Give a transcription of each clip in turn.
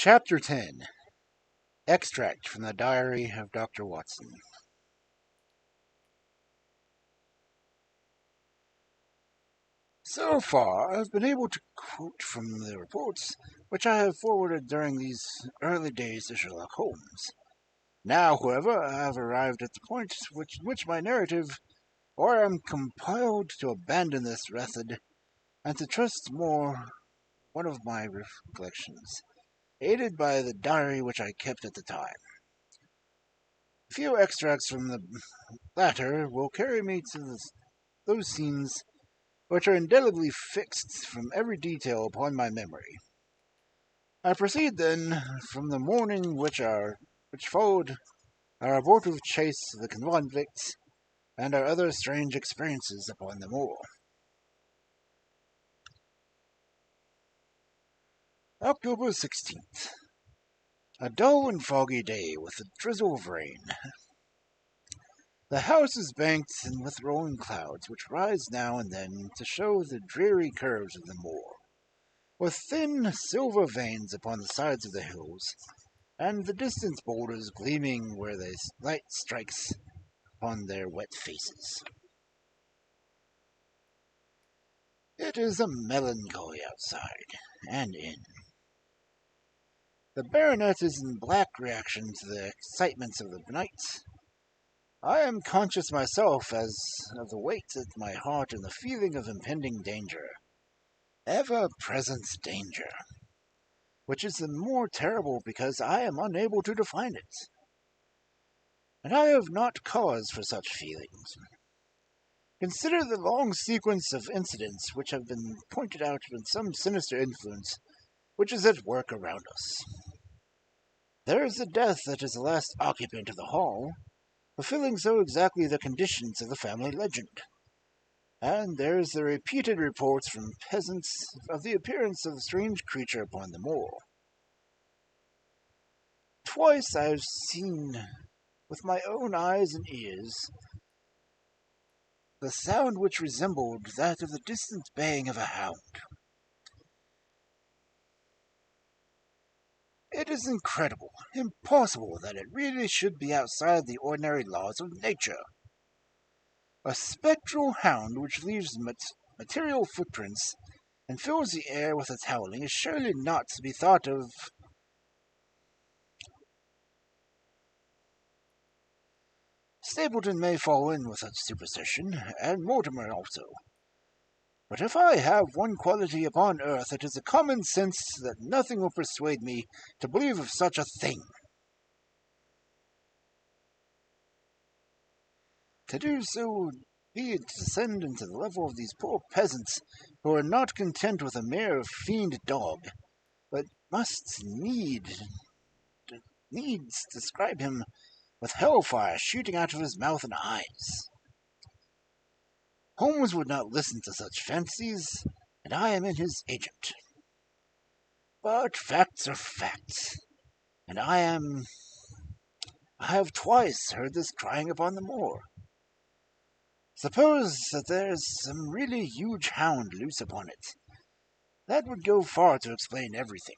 Chapter 10. Extract from the Diary of Dr. Watson. So far, I've been able to quote from the reports which I have forwarded during these early days of Sherlock Holmes. Now, however, I have arrived at the point which my narrative, or I am compelled to abandon this method and to trust more one of my recollections, aided by the diary which I kept at the time. A few extracts from the latter will carry me to those scenes which are indelibly fixed from every detail upon my memory. I proceed then from the morning which followed our abortive chase of the convicts and our other strange experiences upon the moor. October 16th. A dull and foggy day with a drizzle of rain. The house is banked with rolling clouds, which rise now and then to show the dreary curves of the moor, with thin silver veins upon the sides of the hills, and the distant boulders gleaming where the light strikes upon their wet faces. It is a melancholy outside, and in. The baronet is in black reaction to the excitements of the night. I am conscious myself as of the weight at my heart and the feeling of impending danger, ever-present danger, which is the more terrible because I am unable to define it. And I have not cause for such feelings. Consider the long sequence of incidents which have been pointed out in some sinister influence which is at work around us. There is the death that is the last occupant of the hall, fulfilling so exactly the conditions of the family legend. And there is the repeated reports from peasants of the appearance of the strange creature upon the moor. Twice I have seen with my own eyes and ears the sound which resembled that of the distant baying of a hound. It is incredible, impossible that it really should be outside the ordinary laws of nature. A spectral hound which leaves material footprints and fills the air with its howling is surely not to be thought of. Stapleton may fall in with such superstition, and Mortimer also. But if I have one quality upon earth, it is a common sense that nothing will persuade me to believe of such a thing. To do so would be to descend into the level of these poor peasants who are not content with a mere fiend dog, but must needs describe him with hellfire shooting out of his mouth and eyes. Holmes would not listen to such fancies, and I am in his agent. But facts are facts, and I have twice heard this crying upon the moor. Suppose that there is some really huge hound loose upon it. That would go far to explain everything.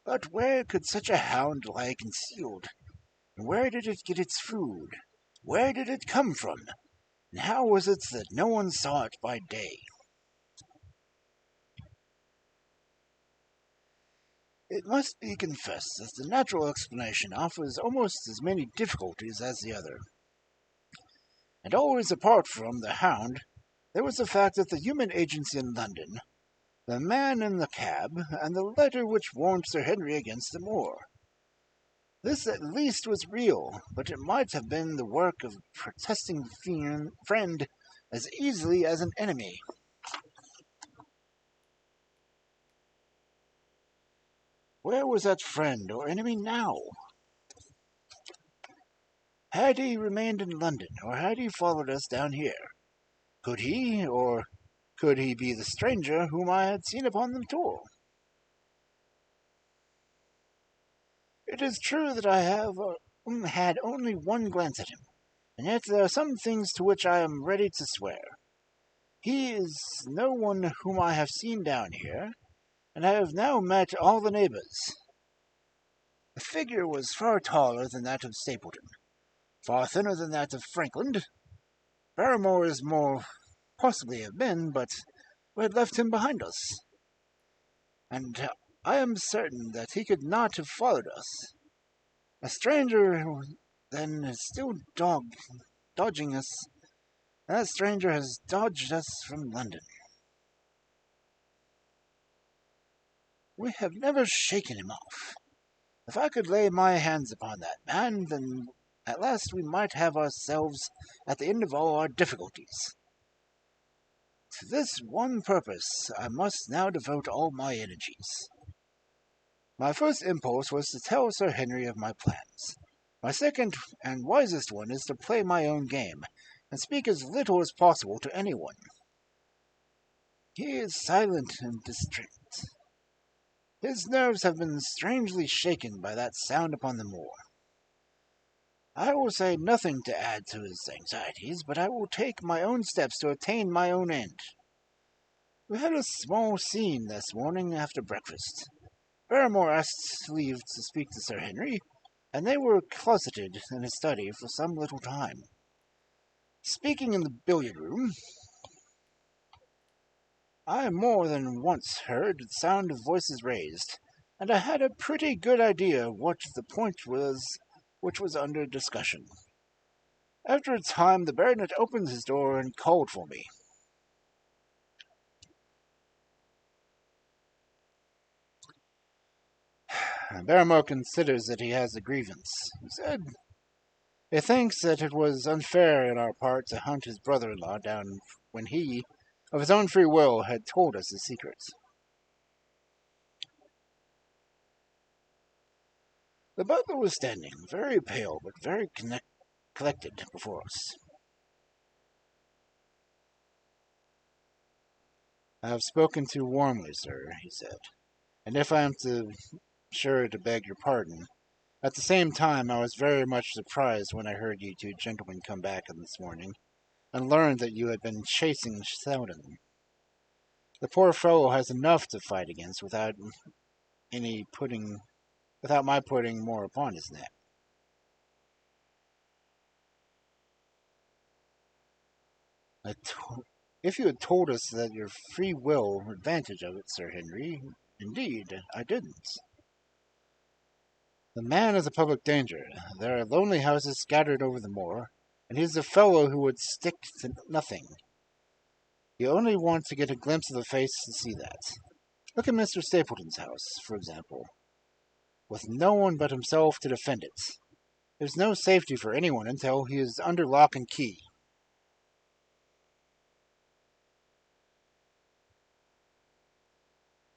But where could such a hound lie concealed? And where did it get its food? Where did it come from? And how was it that no one saw it by day? It must be confessed that the natural explanation offers almost as many difficulties as the other. And always apart from the hound, there was the fact that the human agency in London, the man in the cab, and the letter which warned Sir Henry against the moor. This at least was real, but it might have been the work of a protesting friend as easily as an enemy. Where was that friend or enemy now? Had he remained in London, or had he followed us down here? Could he, or could he be the stranger whom I had seen upon the tour? It is true that I have had only one glance at him, and yet there are some things to which I am ready to swear. He is no one whom I have seen down here, and I have now met all the neighbors. The figure was far taller than that of Stapleton, far thinner than that of Frankland. Barrymore is more possibly have been, but we had left him behind us, and I am certain that he could not have followed us. A stranger, then, is still dodging us, and that stranger has dodged us from London. We have never shaken him off. If I could lay my hands upon that man, then at last we might have ourselves at the end of all our difficulties. To this one purpose I must now devote all my energies. My first impulse was to tell Sir Henry of my plans. My second and wisest one is to play my own game, and speak as little as possible to anyone. He is silent and distrait. His nerves have been strangely shaken by that sound upon the moor. I will say nothing to add to his anxieties, but I will take my own steps to attain my own end. We had a small scene this morning after breakfast. Barrymore asked leave to speak to Sir Henry, and they were closeted in his study for some little time. Speaking in the billiard-room, I more than once heard the sound of voices raised, and I had a pretty good idea what the point was which was under discussion. After a time, the baronet opened his door and called for me. Barrymore considers that he has a grievance, he said. He thinks that it was unfair on our part to hunt his brother-in-law down when he, of his own free will, had told us his secrets. The butler was standing, very pale but very collected, before us. I have spoken too warmly, sir, he said, and if I am sure to beg your pardon, at the same time I was very much surprised when I heard you two gentlemen come back this morning, and learned that you had been chasing Selden. The poor fellow has enough to fight against without my putting more upon his neck. If you had told us that your free will advantage of it, Sir Henry, indeed, I didn't. The man is a public danger. There are lonely houses scattered over the moor, and he's the fellow who would stick to nothing. You only want to get a glimpse of the face to see that. Look at Mr. Stapleton's house, for example, with no one but himself to defend it. There's no safety for anyone until he is under lock and key.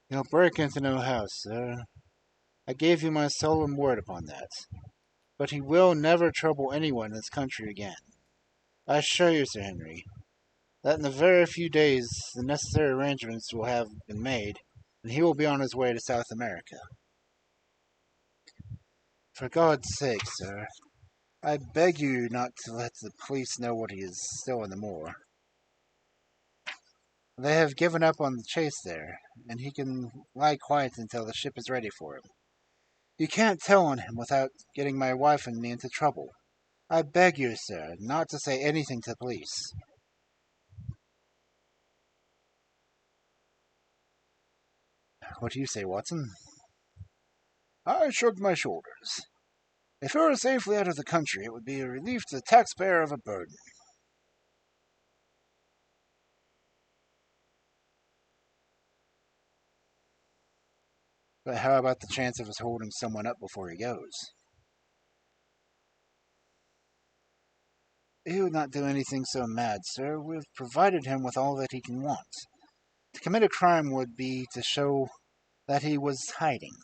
He'll break into no house, sir. I gave you my solemn word upon that. But he will never trouble anyone in this country again. I assure you, Sir Henry, that in a very few days the necessary arrangements will have been made, and he will be on his way to South America. For God's sake, sir, I beg you not to let the police know what he is still in the moor. They have given up on the chase there, and he can lie quiet until the ship is ready for him. You can't tell on him without getting my wife and me into trouble. I beg you, sir, not to say anything to the police. What do you say, Watson? I shrugged my shoulders. If he were safely out of the country, it would be a relief to the taxpayer of a burden. But how about the chance of us holding someone up before he goes? He would not do anything so mad, sir. We've provided him with all that he can want. To commit a crime would be to show that he was hiding.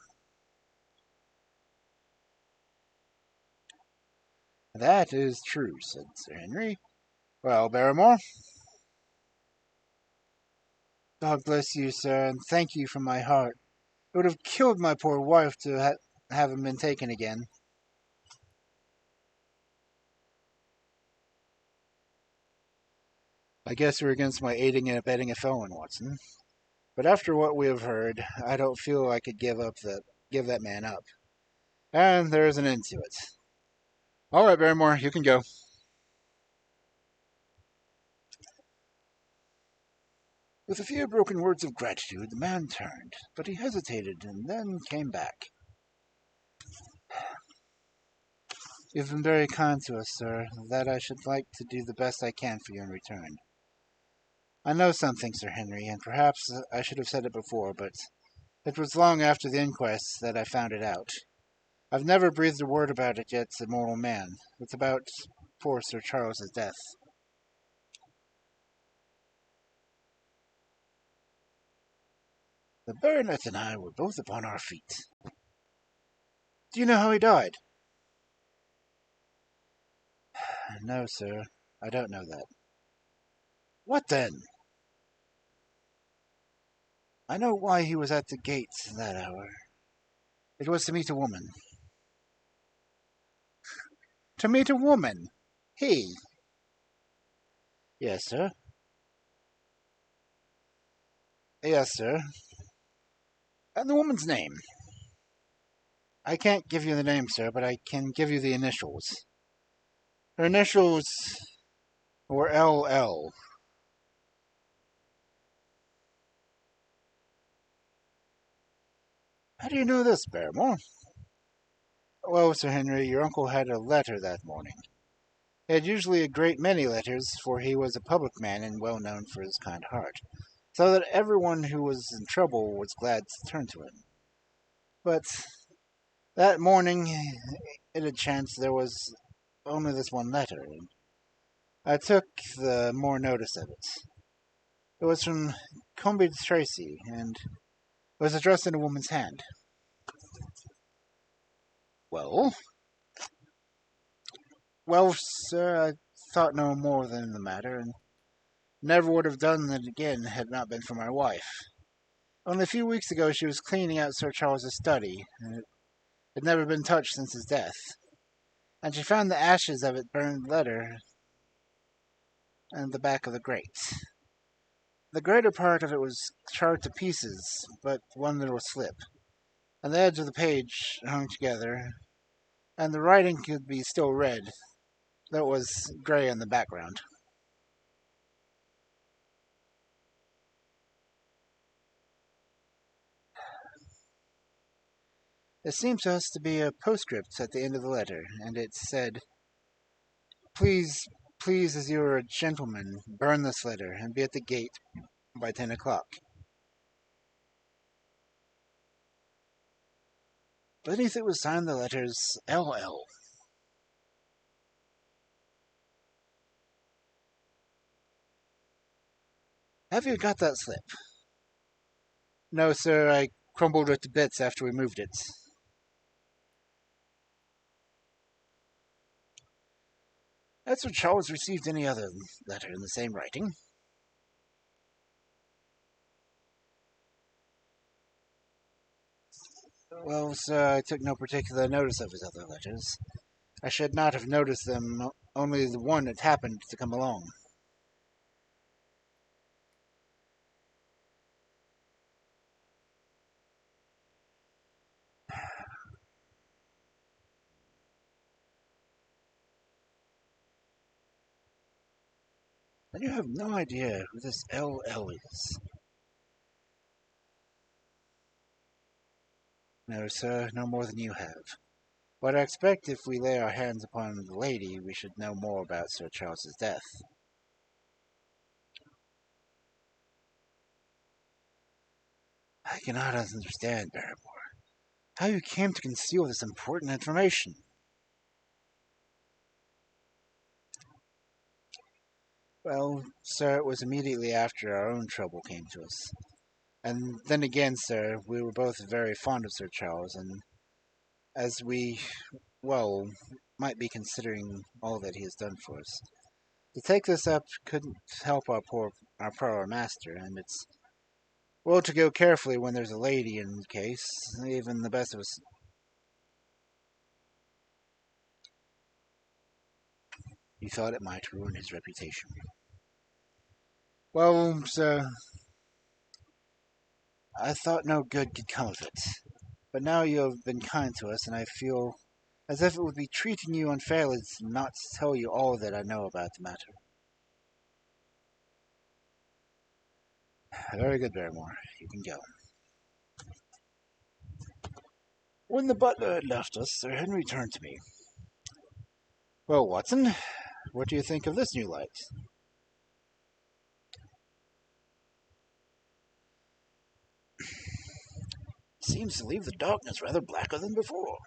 That is true, said Sir Henry. Well, Barrymore? God bless you, sir, and thank you from my heart. It would have killed my poor wife to have him been taken again. I guess you're against my aiding and abetting a felon, Watson. But after what we have heard, I don't feel I could give that man up. And there's an end to it. All right, Barrymore, you can go. With a few broken words of gratitude, the man turned, but he hesitated and then came back. You've been very kind to us, sir, that I should like to do the best I can for you in return. I know something, Sir Henry, and perhaps I should have said it before, but it was long after the inquest that I found it out. I've never breathed a word about it yet to mortal man. It's about poor Sir Charles's death. The baronet and I were both upon our feet. Do you know how he died? No, sir, I don't know that. What then? I know why he was at the gates that hour. It was to meet a woman. To meet a woman? He? Yes, sir. Yes, sir. And the woman's name? I can't give you the name, sir, but I can give you the initials. Her initials were LL. How do you know this, Barrymore? Well, Sir Henry, your uncle had a letter that morning. He had usually a great many letters, for he was a public man and well known for his kind heart, so that everyone who was in trouble was glad to turn to him. But that morning it had chanced there was only this one letter, and I took the more notice of it. It was from Comby Tracy, and it was addressed in a woman's hand. Well? Well, sir, I thought no more than the matter, and never would have done it again had it not been for my wife. Only a few weeks ago she was cleaning out Sir Charles's study, and it had never been touched since his death. And she found the ashes of it burned letter and the back of the grate. The greater part of it was charred to pieces, but one little slip, and the edge of the page hung together, and the writing could be still read, though it was grey in the background. It seemed to us to be a postscript at the end of the letter, and it said, Please, please, as you are a gentleman, burn this letter and be at the gate by 10 o'clock. Beneath it was signed the letters LL. Have you got that slip? No, sir, I crumbled it to bits after we moved it. Has Sir Charles received any other letter in the same writing? Well, sir, I took no particular notice of his other letters. I should not have noticed them, only the one that happened to come along. And you have no idea who this LL is. No, sir, no more than you have. But I expect if we lay our hands upon the lady, we should know more about Sir Charles's death. I cannot understand, Barrymore, how you came to conceal this important information. Well, sir, it was immediately after our own trouble came to us. And then again, sir, we were both very fond of Sir Charles, and as we, well, might be considering all that he has done for us. To take this up couldn't help our poor master, and it's well to go carefully when there's a lady in the case. Even the best of us. He thought it might ruin his reputation. Well, sir, I thought no good could come of it. But now you have been kind to us, and I feel as if it would be treating you unfairly to not tell you all that I know about the matter. Very good, Barrymore. You can go. When the butler had left us, Sir Henry turned to me. Well, Watson, what do you think of this new light? Seems to leave the darkness rather blacker than before.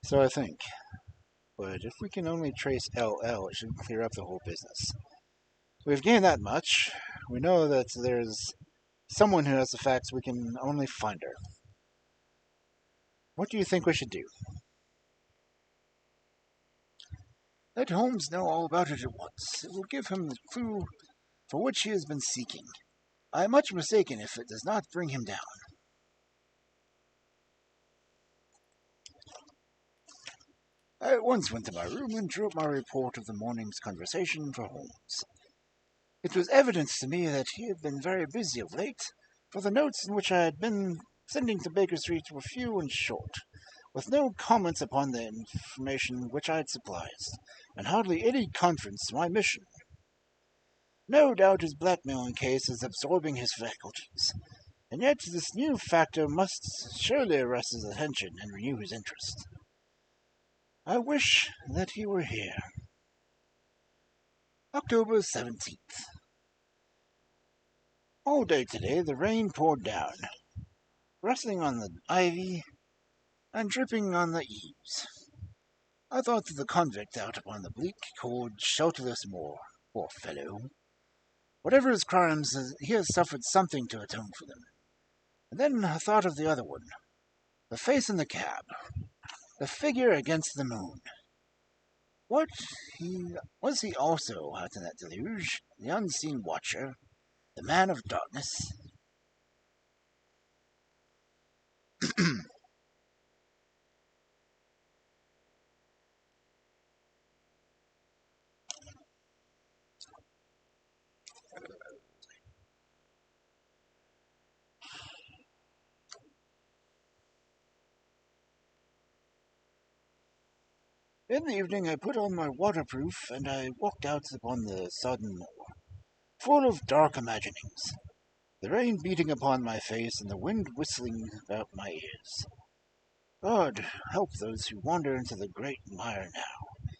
So I think. But if we can only trace LL, it should clear up the whole business. We've gained that much. We know that there's someone who has the facts. We can only find her. What do you think we should do? Let Holmes know all about it at once. It will give him the clue for which he has been seeking. I am much mistaken if it does not bring him down. I at once went to my room and drew up my report of the morning's conversation for Holmes. It was evident to me that he had been very busy of late, for the notes in which I had been sending to Baker Street were few and short, with no comments upon the information which I had supplied, and hardly any confidence to my mission. No doubt his blackmailing case is absorbing his faculties, and yet this new factor must surely arrest his attention and renew his interest. I wish that he were here. October 17th. All day today the rain poured down, rustling on the ivy and dripping on the eaves. I thought of the convict out upon the bleak, cold, shelterless moor. Poor fellow. Whatever his crimes, he has suffered something to atone for them. And then I thought of the other one, the face in the cab, the figure against the moon. What was he also out in that deluge, the unseen watcher, the man of darkness? In the evening I put on my waterproof and I walked out upon the sodden moor, full of dark imaginings, the rain beating upon my face and the wind whistling about my ears. God help those who wander into the great mire now,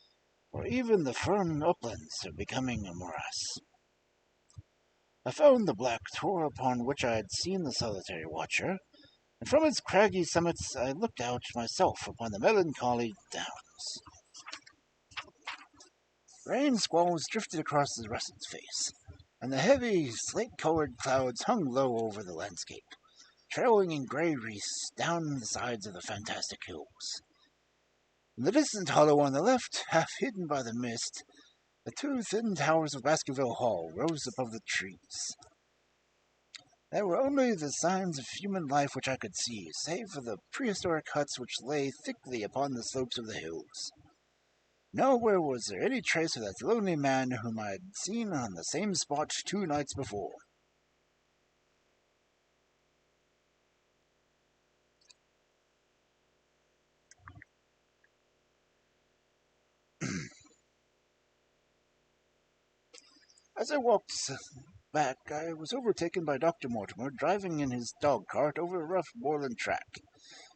for even the firm uplands are becoming a morass. I found the black tor upon which I had seen the solitary watcher, and from its craggy summits I looked out myself upon the melancholy downs. Rain squalls drifted across the russet's face, and the heavy, slate-colored clouds hung low over the landscape, trailing in grey wreaths down the sides of the fantastic hills. In the distant hollow on the left, half hidden by the mist, the two thin towers of Baskerville Hall rose above the trees. There were only the signs of human life which I could see, save for the prehistoric huts which lay thickly upon the slopes of the hills. Nowhere was there any trace of that lonely man whom I had seen on the same spot 2 nights before. As I walked back, I was overtaken by Dr. Mortimer driving in his dog cart over a rough moorland track,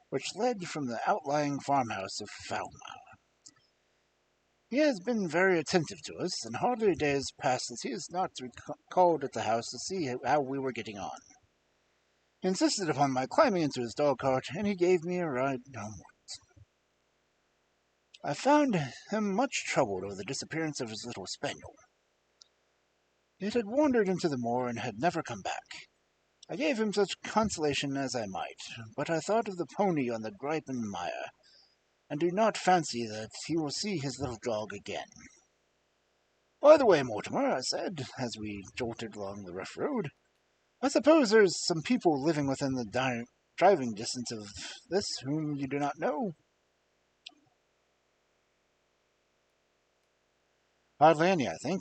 which led from the outlying farmhouse of Falmouth. He has been very attentive to us, and hardly a day has passed since he has not called at the house to see how we were getting on. He insisted upon my climbing into his dog cart, and he gave me a ride home. I found him much troubled over the disappearance of his little spaniel. It had wandered into the moor and had never come back. I gave him such consolation as I might, but I thought of the pony on the Gripen mire, and do not fancy that he will see his little dog again. By the way, Mortimer, I said, as we jolted along the rough road, I suppose there's some people living within the driving distance of this whom you do not know? Hardly any, I think.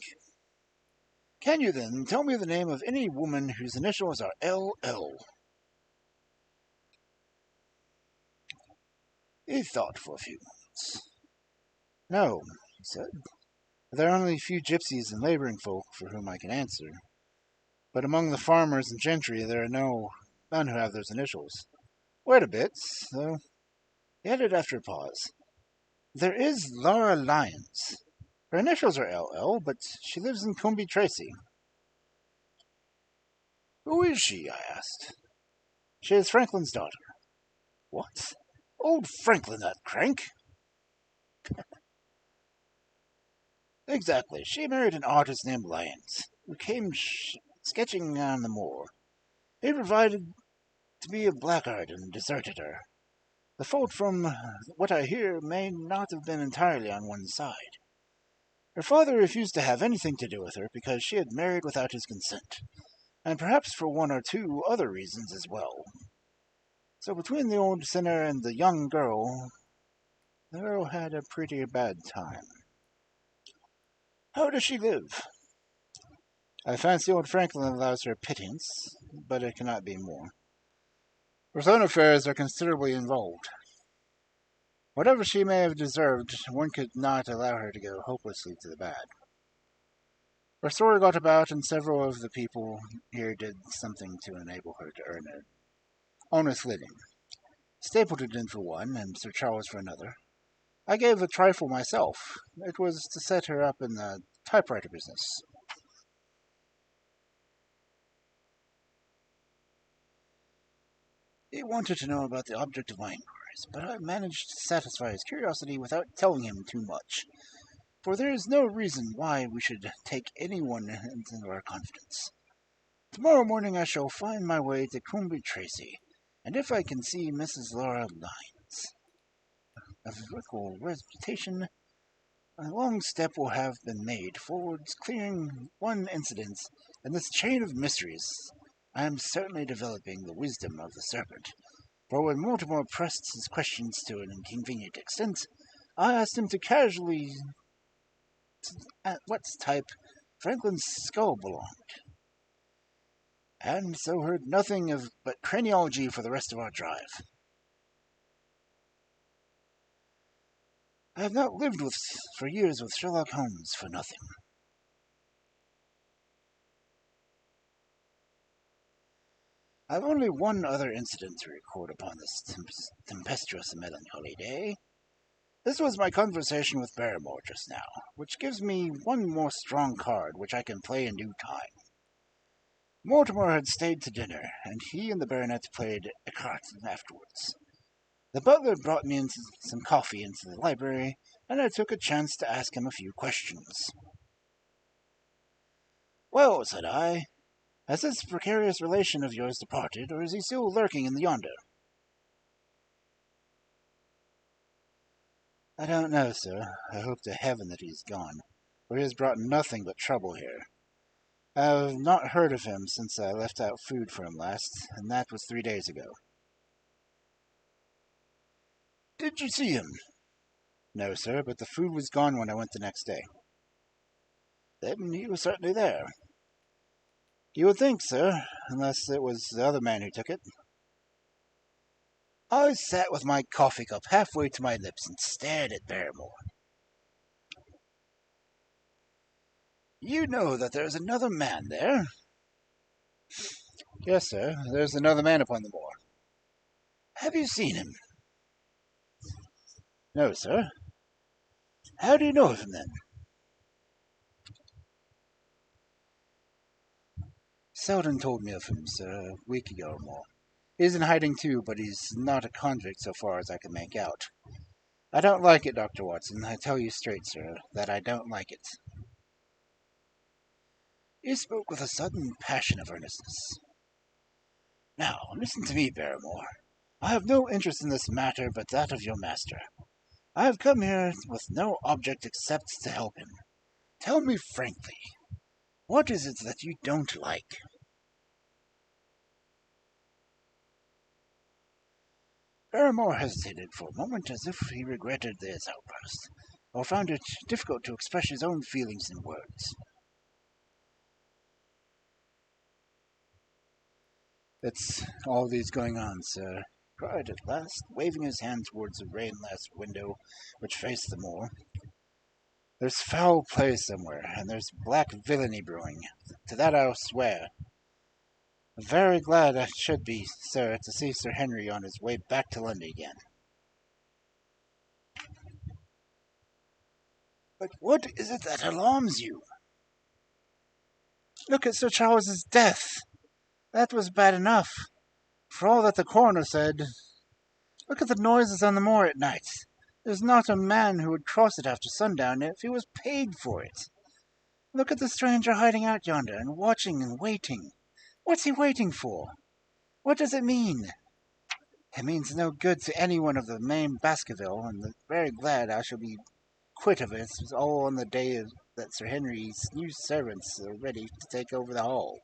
Can you then tell me the name of any woman whose initials are LL? He thought for a few moments. No, he said. There are only a few gypsies and laboring folk for whom I can answer. But among the farmers and gentry there are none who have those initials. Wait a bit, though. He added after a pause. There is Laura Lyons. Her initials are LL, but she lives in Coombe Tracy. Who is she? I asked. She is Franklin's daughter. What? Old Franklin, that crank? Exactly. She married an artist named Lyons, who came sketching on the moor. He provided to be a blackguard and deserted her. The fault, from what I hear, may not have been entirely on one side. Her father refused to have anything to do with her because she had married without his consent, and perhaps for one or two other reasons as well. So between the old sinner and the young girl, the girl had a pretty bad time. How does she live? I fancy old Franklin allows her a pittance, but it cannot be more. Her own affairs are considerably involved. Whatever she may have deserved, one could not allow her to go hopelessly to the bad. Her story got about, and several of the people here did something to enable her to earn an honest living. Stapleton did for one, and Sir Charles for another. I gave a trifle myself. It was to set her up in the typewriter business. He wanted to know about the object of my inquiries, but I managed to satisfy his curiosity without telling him too much, for there is no reason why we should take anyone into our confidence. Tomorrow morning I shall find my way to Coombe Tracy, and if I can see Mrs. Laura Lyons, of local reputation, a long step will have been made forwards, clearing one incident in this chain of mysteries. I am certainly developing the wisdom of the serpent, for when Mortimer pressed his questions to an inconvenient extent, I asked him to casually at what type Franklin's skull belonged, and so heard nothing of but craniology for the rest of our drive. I have not lived for years with Sherlock Holmes for nothing. I have only one other incident to record upon this tempestuous and melancholy day. This was my conversation with Barrymore just now, which gives me one more strong card which I can play in due time. Mortimer had stayed to dinner, and he and the baronet played écarté afterwards. The butler brought me some coffee into the library, and I took a chance to ask him a few questions. Well, said I, has this precarious relation of yours departed, or is he still lurking in yonder? I don't know, sir. I hope to heaven that he is gone, for he has brought nothing but trouble here. I have not heard of him since I left out food for him last, and that was 3 days ago. Did you see him? No, sir, but the food was gone when I went the next day. Then he was certainly there. You would think, sir, unless it was the other man who took it. I sat with my coffee cup halfway to my lips and stared at Barrymore. You know that there is another man there? Yes, sir, there's another man upon the moor. Have you seen him? No, sir. How do you know of him, then? Selden told me of him, sir, a week ago or more. He's in hiding too, but he's not a convict so far as I can make out. I don't like it, Dr. Watson. I tell you straight, sir, that I don't like it. He spoke with a sudden passion of earnestness. Now, listen to me, Barrymore. I have no interest in this matter but that of your master. I have come here with no object except to help him. Tell me frankly, what is it that you don't like? Barrymore hesitated for a moment as if he regretted this outburst, or found it difficult to express his own feelings in words. It's all these going on, sir, cried at last, waving his hand towards the rain-lashed window which faced the moor. There's foul play somewhere, and there's black villainy brewing. To that I'll swear. Very glad I should be, sir, to see Sir Henry on his way back to London again. But what is it that alarms you? Look at Sir Charles's death. That was bad enough, for all that the coroner said. Look at the noises on the moor at night. There's not a man who would cross it after sundown if he was paid for it. Look at the stranger hiding out yonder and watching and waiting. What's he waiting for? What does it mean? It means no good to anyone of the name Baskerville, and I'm very glad I shall be quit of it all on the day that Sir Henry's new servants are ready to take over the hall.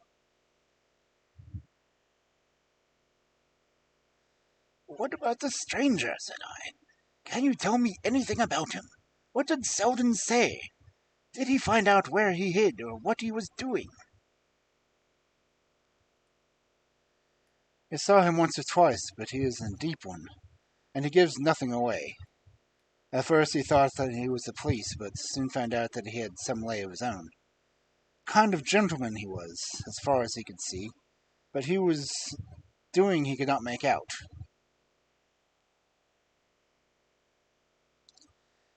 What about the stranger? Said I. Can you tell me anything about him? What did Selden say? Did he find out where he hid or what he was doing? I saw him once or twice, but he is a deep one, and he gives nothing away. At first he thought that he was the police, but soon found out that he had some lay of his own. Kind of gentleman he was, as far as he could see, but he was doing he could not make out.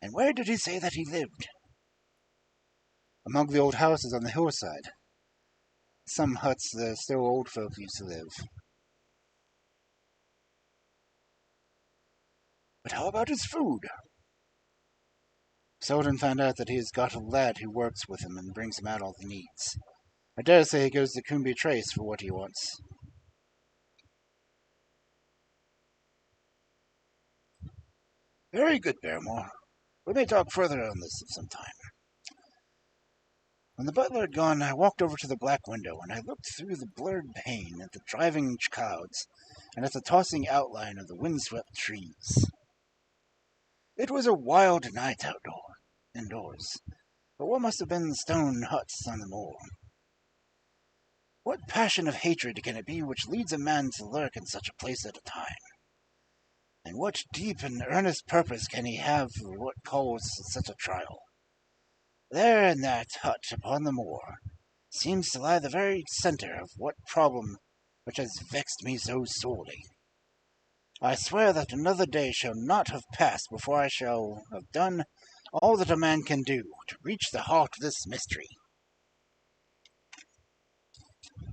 And where did he say that he lived? Among the old houses on the hillside. Some huts that still old folk used to live. But how about his food? Selden found out that he has got a lad who works with him and brings him out all he needs. I dare say he goes to Coombe Trace for what he wants. Very good, Barrymore. We may talk further on this some time. When the butler had gone, I walked over to the black window, and I looked through the blurred pane at the driving clouds and at the tossing outline of the windswept trees. It was a wild night indoors, but what must have been the stone huts on the moor? What passion of hatred can it be which leads a man to lurk in such a place at a time? And what deep and earnest purpose can he have for what calls such a trial? There in that hut upon the moor seems to lie the very centre of what problem which has vexed me so sorely. I swear that another day shall not have passed before I shall have done all that a man can do to reach the heart of this mystery.